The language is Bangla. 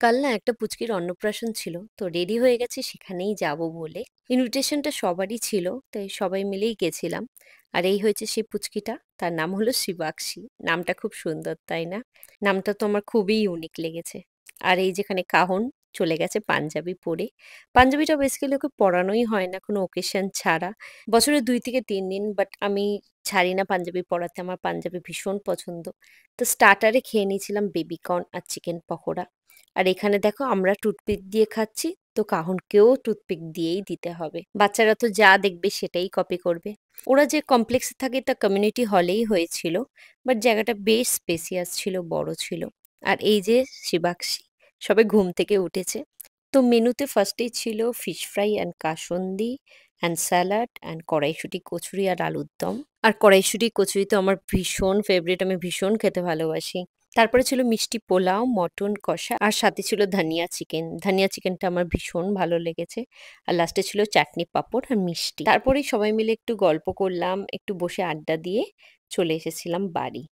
কাল না একটা পুচকির অন্নপ্রাশন ছিল। তো রেডি হয়ে গেছি সেখানেই যাব বলে। ইনভিটেশনটা সবারই ছিল। তাই সবাই মিলেই গেছিলাম। আর এই হয়েছে সেই পুচকিটা। তার নাম হলো শিবাকশী। নামটা খুব সুন্দর, তাই না? নামটা তো আমার খুবই ইউনিক লেগেছে। আর এই যেখানে কাহন চলে গেছে পাঞ্জাবি পরে। পাঞ্জাবিটা বেসিক্যালি ওকে পরানোই হয় না কোনো ওকেশন ছাড়া। বছরে ২ থেকে ৩ দিন, বাট আমি ছাড়ি না পাঞ্জাবি পরাতে। আমার পাঞ্জাবি ভীষণ পছন্দ। তো স্টার্টারে খেয়ে নিয়েছিলাম বেবি কর্ন আর চিকেন পকোড়া। আর এখানে দেখো আমরা টুথপিক দিয়ে খাচ্ছি, তো কাহনকেও টুথপিক দিয়েই দিতে হবে। বাচ্চারা তো যা দেখবে সেটাই কপি করবে। ওরা যে কমপ্লেক্সে থাকে তা কমিউনিটি হলেই হয়েছিল, বাট জায়গাটা বেশ স্পেসিয়াস ছিল, বড় ছিল। আর এই যে শিবাকশী, সবে ঘুম থেকে উঠেছে। তো মেনুতে ফার্স্টেই ছিল fish fry and kasundi and salad and কড়াইশুঁটি কচুরি আর আলুর দম। আর কড়াইশুঁটি কচুরি তো আমার ভীষণ ফেভারিট, আমি ভীষণ খেতে ভালোবাসি। তারপরে ছিল মিষ্টি পোলাও, মটন কষা আর সাথে ছিল ধনিয়া চিকেন। ধনিয়া চিকেনটা আমার ভীষণ ভালো লেগেছে। আর লাস্টে ছিল চাটনি, পাঁপড় আর মিষ্টি। তারপরেই সবাই মিলে একটু গল্প করলাম, একটু বসে আড্ডা দিয়ে চলে এসেছিলাম বাড়ি।